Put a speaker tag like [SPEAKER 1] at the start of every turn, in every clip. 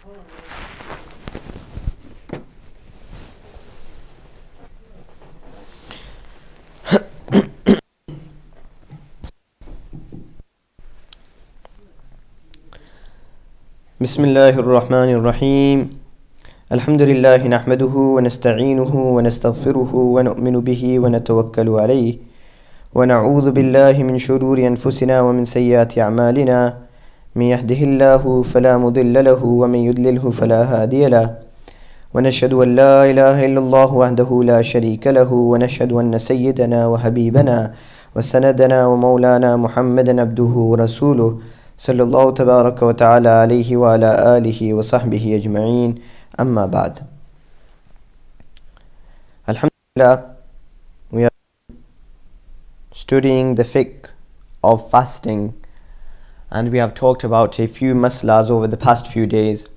[SPEAKER 1] بسم الله الرحمن الرحيم الحمد لله نحمده ونستعينه ونستغفره ونؤمن به ونتوكل عليه ونعوذ بالله من شرور أنفسنا ومن سيئات أعمالنا من يهده الله فلا مضل له ومن يضلله فلا هادي له ونشهد أن لا إله إلا الله وحده لا شريك له ونشهد أن سيدنا وحبيبنا وسندنا ومولانا محمدا عبده ورسوله صلى الله تبارك وتعالى عليه وعلى آله وصحبه أجمعين أما بعد. Alhamdulillah, we are studying the fiqh of fasting, and we have talked about a few maslas over the past few days,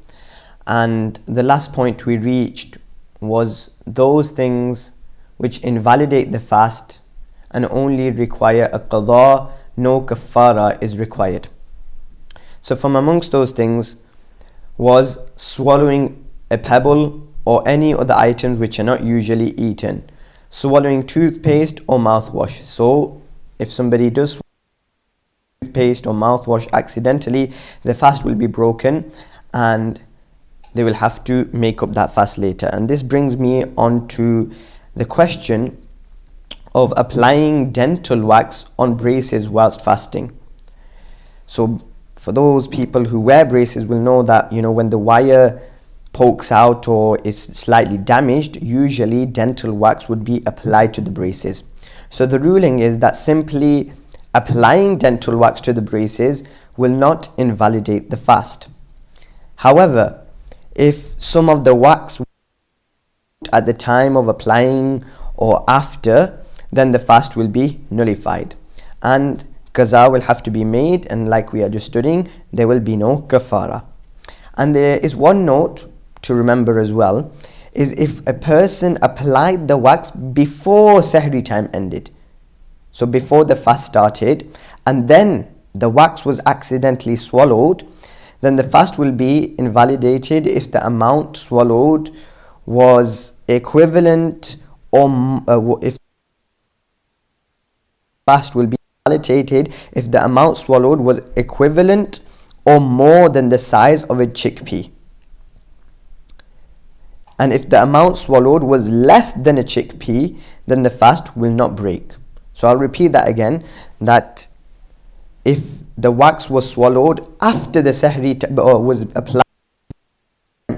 [SPEAKER 1] and the last point we reached was those things which invalidate the fast and only require a qada, no kaffara is required. So from amongst those things was swallowing a pebble or any other items which are not usually eaten, swallowing toothpaste or mouthwash. So if somebody does swallow toothpaste or mouthwash accidentally, the fast will be broken and they will have to make up that fast later. And this brings me on to the question of applying dental wax on braces whilst fasting. So for those people who wear braces will know that, when the wire pokes out or is slightly damaged, usually dental wax would be applied to the braces. So the ruling is that simply applying dental wax to the braces will not invalidate the fast. However, if some of the wax at the time of applying or after, then the fast will be nullified and qaza will have to be made, and like we are just studying, there will be no kafara. And there is one note to remember as well, is if a person applied the wax before Sahri time ended, so before the fast started, and then the wax was accidentally swallowed, then the fast will be invalidated if the amount swallowed was equivalent, or if fast will be invalidated if the amount swallowed was equivalent or more than the size of a chickpea. And if the amount swallowed was less than a chickpea, then the fast will not break. So I'll repeat that again, that if the wax was swallowed after the sahri was applied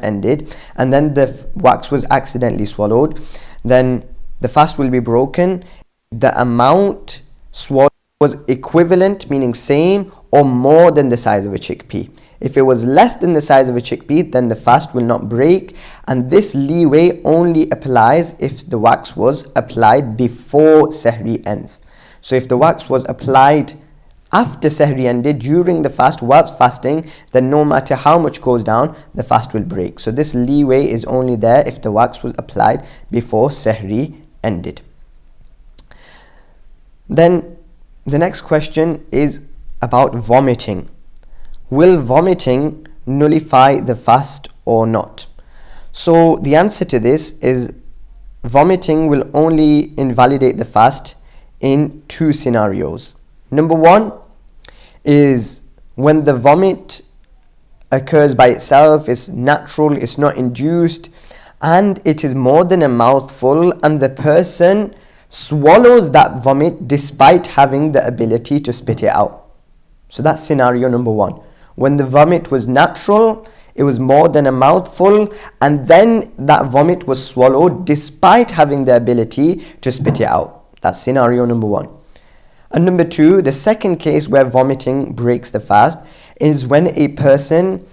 [SPEAKER 1] ended, and then the wax was accidentally swallowed, then the fast will be broken. The amount swallowed was equivalent, meaning same, or more than the size of a chickpea. If it was less than the size of a chickpea, then the fast will not break, and this leeway only applies if the wax was applied before Sahri ends. So if the wax was applied after Sahri ended during the fast whilst fasting, then no matter how much goes down, the fast will break. So this leeway is only there if the wax was applied before Sahri ended. Then the next question is about vomiting. Will vomiting nullify the fast or not? So the answer to this is vomiting will only invalidate the fast in two scenarios. Number one is when the vomit occurs by itself, it's natural, it's not induced, and it is more than a mouthful, and the person swallows that vomit despite having the ability to spit it out. So that's scenario number one. When the vomit was natural, it was more than a mouthful, and then that vomit was swallowed despite having the ability to spit it out. That's scenario number one. And number two, the second case where vomiting breaks the fast is when a person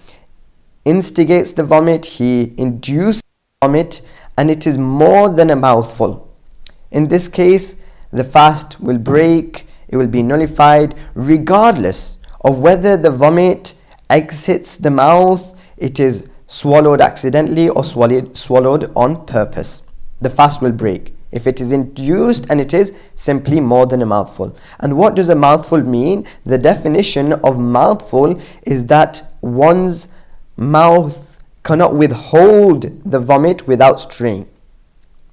[SPEAKER 1] instigates the vomit, he induces vomit, and it is more than a mouthful. In this case, the fast will break, it will be nullified regardless of whether the vomit exits the mouth, it is swallowed accidentally or swallowed on purpose. The fast will break if it is induced and it is simply more than a mouthful. And what does a mouthful mean? The definition of mouthful is that one's mouth cannot withhold the vomit without straying.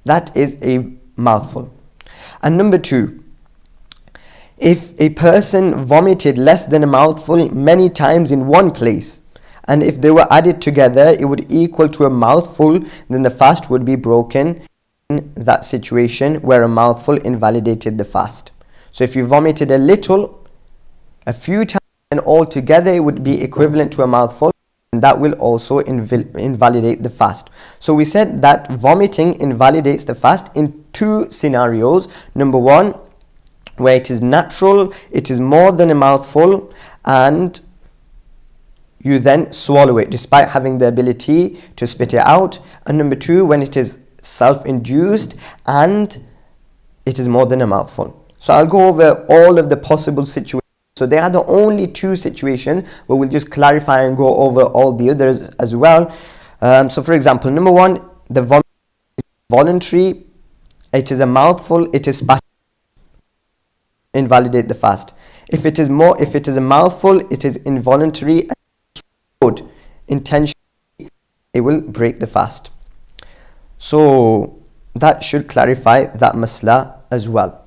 [SPEAKER 1] That is a mouthful. And number 2, if a person vomited less than a mouthful many times in one place, and if they were added together it would equal to a mouthful, then the fast would be broken in that situation where a mouthful invalidated the fast. So if you vomited a little, a few times, and all together it would be equivalent to a mouthful, and that will also invalidate the fast. So we said that vomiting invalidates the fast in 2 scenarios. Number 1, where it is natural, it is more than a mouthful, and you then swallow it despite having the ability to spit it out. And number 2, when it is self-induced and it is more than a mouthful. So I'll go over all of the possible situations. So they are the only 2 situations, but we'll just clarify and go over all the others as well. So for example, number 1, the vomit is voluntary, it is a mouthful, it is spat, invalidate the fast. If it is a mouthful, it is involuntary and intentionally, it will break the fast. So that should clarify that masla as well.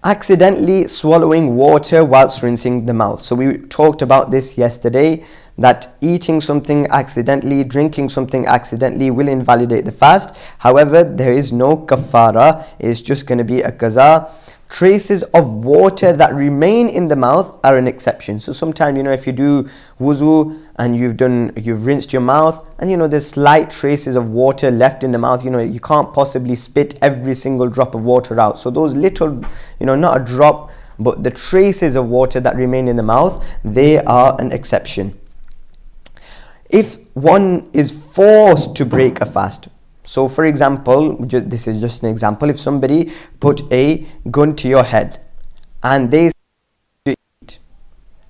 [SPEAKER 1] Accidentally swallowing water whilst rinsing the mouth. So we talked about this yesterday, that eating something accidentally, drinking something accidentally will invalidate the fast. However, there is no kafara, it's just going to be a qaza. Traces of water that remain in the mouth are an exception. So sometimes, if you do wuzu and you've rinsed your mouth and there's slight traces of water left in the mouth, you can't possibly spit every single drop of water out. So those little, not a drop, but the traces of water that remain in the mouth, they are an exception. If one is forced to break a fast, so for example, this is just an example, if somebody put a gun to your head and they say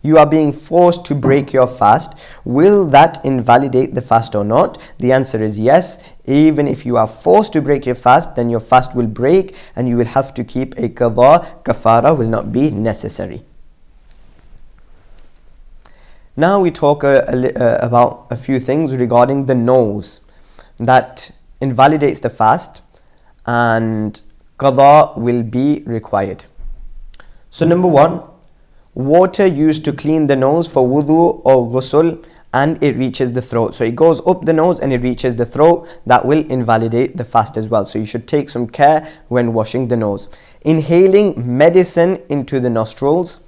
[SPEAKER 1] you are being forced to break your fast, will that invalidate the fast or not? The answer is yes. Even if you are forced to break your fast, then your fast will break and you will have to keep a qada. Kafara will not be necessary. Now we talk about a few things regarding the nose that invalidates the fast and qada will be required. So number 1, water used to clean the nose for wudu or ghusl and it reaches the throat. So it goes up the nose and it reaches the throat, that will invalidate the fast as well. So you should take some care when washing the nose. Inhaling medicine into the nostrils,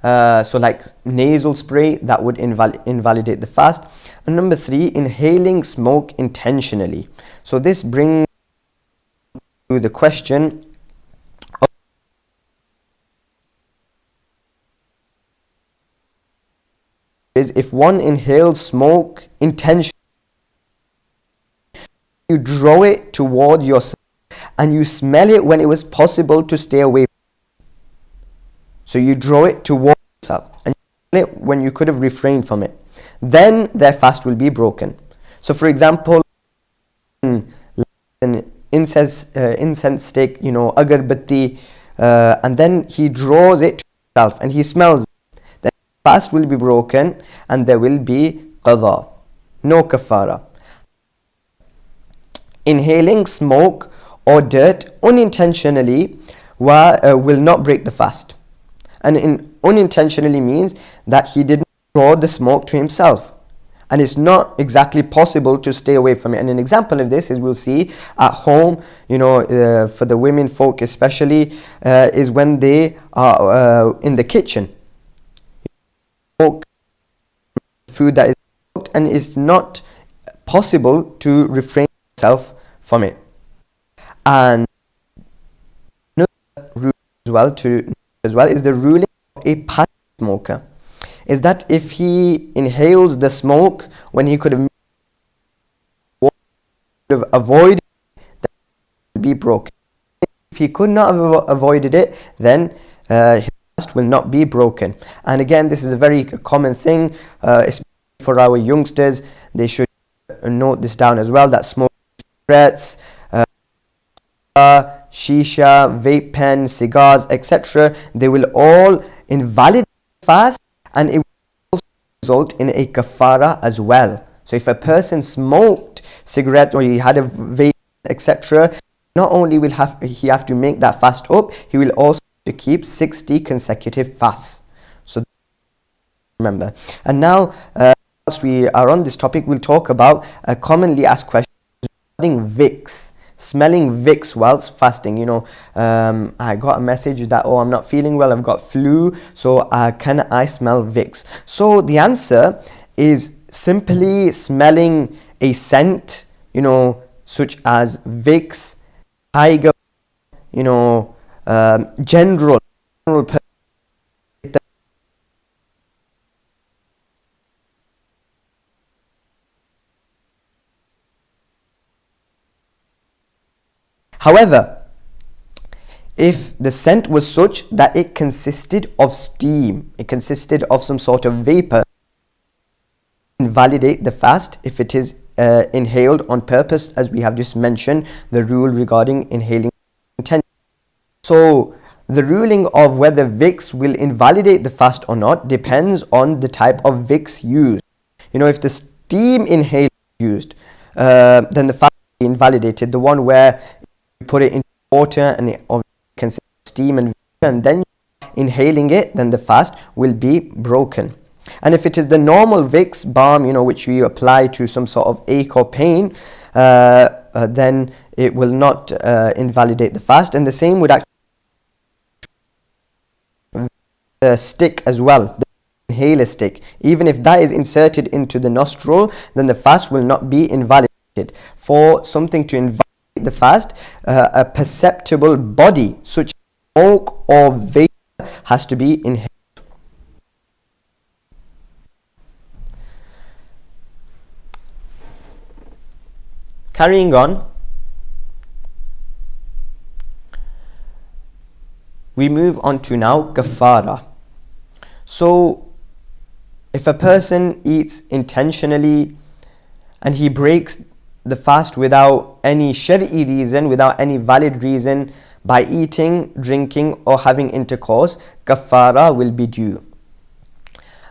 [SPEAKER 1] so like nasal spray, that would invalidate the fast. And number 3, inhaling smoke intentionally. So this brings to the question of is if one inhales smoke intentionally, you draw it towards yourself and you smell it when it was possible to stay away from it. So you draw it towards yourself and you smell it when you could have refrained from it, then their fast will be broken. So for example, an incense stick, agarbatti, and then he draws it to himself and he smells it, then fast will be broken and there will be qada, no kafara. Inhaling smoke or dirt unintentionally will not break the fast. And unintentionally means that he didn't draw the smoke to himself, and it's not exactly possible to stay away from it. And an example of this is we'll see at home, for the women folk especially, is when they are in the kitchen, food that is cooked, and it's not possible to refrain yourself from it. And another rule as well is the ruling of a passive smoker, is that if he inhales the smoke when he could have avoided it, then it will be broken. If he could not have avoided it, then his fast will not be broken. And again, this is a very common thing, especially for our youngsters. They should note this down as well, that smoking cigarettes, shisha, vape pen, cigars, etc., they will all invalidate fast, and it will also result in a kafara as well. So if a person smoked cigarettes or he had a vape, etc., not only will he have to make that fast up, he will also have to keep 60 consecutive fasts. So remember. And now, whilst we are on this topic, we'll talk about a commonly asked question regarding Vicks. Smelling Vicks whilst fasting. I got a message that, I'm not feeling well, I've got flu, so can I smell Vicks? So the answer is simply smelling a scent, such as Vicks, Tiger, general. However, if the scent was such that it consisted of steam, it consisted of some sort of vapor, invalidate the fast if it is inhaled on purpose, as we have just mentioned the rule regarding inhaling intention. So the ruling of whether Vicks will invalidate the fast or not depends on the type of Vicks used. If the steam inhaler is used, then the fast will be invalidated. The one where you put it in water and it consists of steam and vapor, and then you're inhaling it, then the fast will be broken. And if it is the normal Vicks balm, which we apply to some sort of ache or pain, then it will not invalidate the fast. And the same would actually stick as well, the inhaler stick. Even if that is inserted into the nostril, then the fast will not be invalidated. For something to invalidate the fast, a perceptible body such as smoke or vapor has to be inhaled. Carrying on, we move on to now kafara. So if a person eats intentionally and he breaks the fast without any shari'i reason, without any valid reason, by eating, drinking or having intercourse, kafara will be due.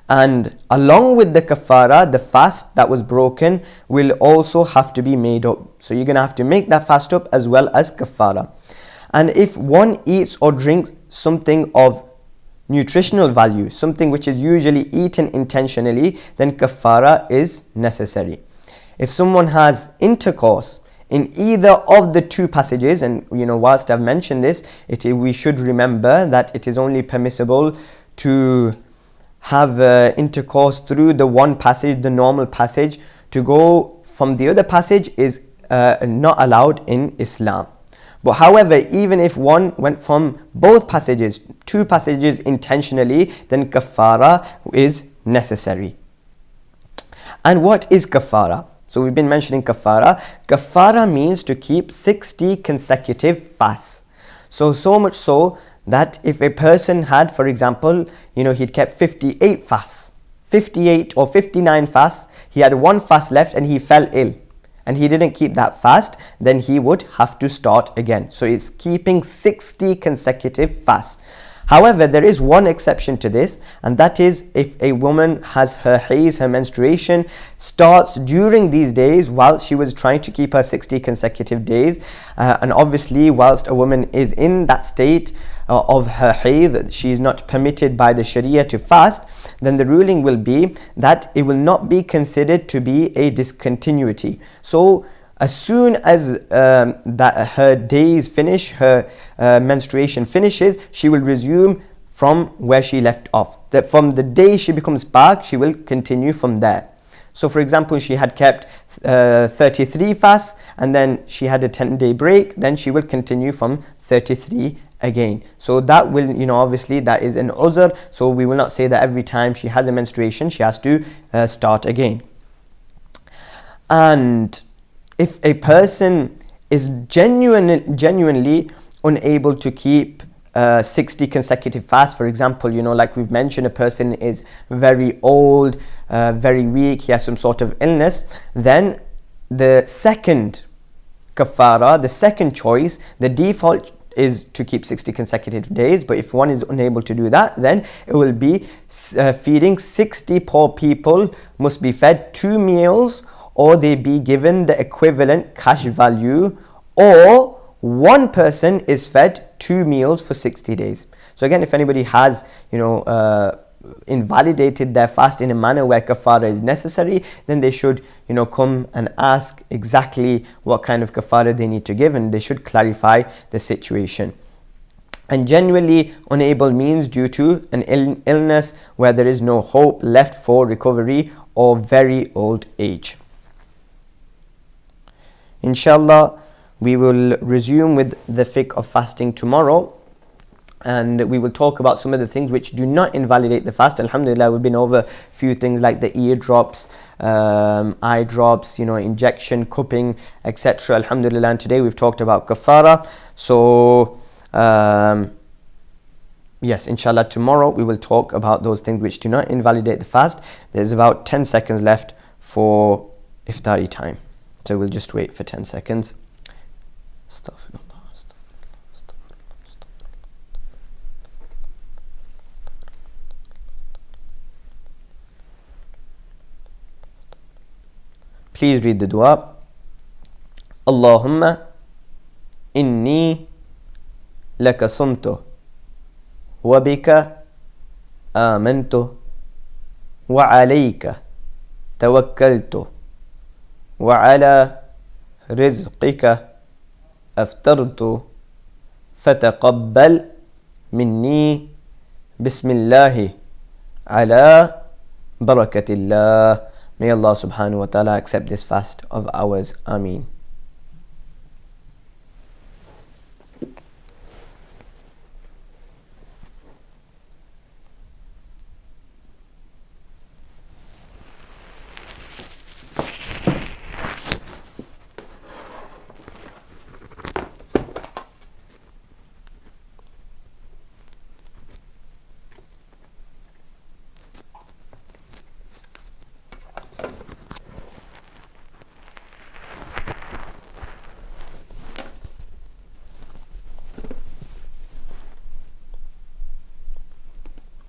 [SPEAKER 1] And along with the kafara, the fast that was broken will also have to be made up. So you're going to have to make that fast up as well as kafara. And if one eats or drinks something of nutritional value, something which is usually eaten intentionally, then kafara is necessary. If someone has intercourse in either of the two passages, and whilst I've mentioned this, we should remember that it is only permissible to have intercourse through the one passage, the normal passage. To go from the other passage is not allowed in Islam. But however, even if one went from both passages, two passages intentionally, then kafara is necessary. And what is kafara? So we've been mentioning kafara. Kafara means to keep 60 consecutive fasts. So much so that if a person had, for example, he'd kept 58 fasts, 58 or 59 fasts, he had one fast left and he fell ill and he didn't keep that fast, then he would have to start again. So it's keeping 60 consecutive fasts. However, there is one exception to this, and that is if a woman has her hayz, her menstruation, starts during these days while she was trying to keep her 60 consecutive days. And obviously, whilst a woman is in that state of her hayz, she is not permitted by the Sharia to fast, then the ruling will be that it will not be considered to be a discontinuity. So as soon as that her days finish, her menstruation finishes, she will resume from where she left off. That from the day she becomes bag, she will continue from there. So for example, she had kept 33 fasts and then she had a 10-day break, then she will continue from 33 again. So that will, obviously that is an uzr, so we will not say that every time she has a menstruation she has to start again. And if a person is genuinely unable to keep 60 consecutive fasts, for example, like we've mentioned, a person is very old, very weak, he has some sort of illness, then the second kafara, the second choice, the default is to keep 60 consecutive days, but if one is unable to do that, then it will be feeding 60 poor people must be fed 2 meals, or they be given the equivalent cash value, or one person is fed 2 meals for 60 days. So again, if anybody has, invalidated their fast in a manner where kafara is necessary, then they should, come and ask exactly what kind of kafara they need to give, and they should clarify the situation. And genuinely unable means due to an illness where there is no hope left for recovery, or very old age. Inshallah, we will resume with the fiqh of fasting tomorrow, and we will talk about some of the things which do not invalidate the fast. Alhamdulillah, we've been over a few things like the ear drops, eye drops, injection, cupping, etc. Alhamdulillah, and today we've talked about kafara. So yes, inshallah, tomorrow we will talk about those things which do not invalidate the fast. There's about 10 seconds left for iftari time, so we'll just wait for 10 seconds. Astaghfirullah. Please read the dua. Allahumma inni laka sumtu wa bika amantu wa alayka tawakkaltu wa ala rizqika aftartu fataqabbal minni bismillahi ala barakatillah. May Allah subhanahu wa ta'ala accept this fast of ours. Ameen.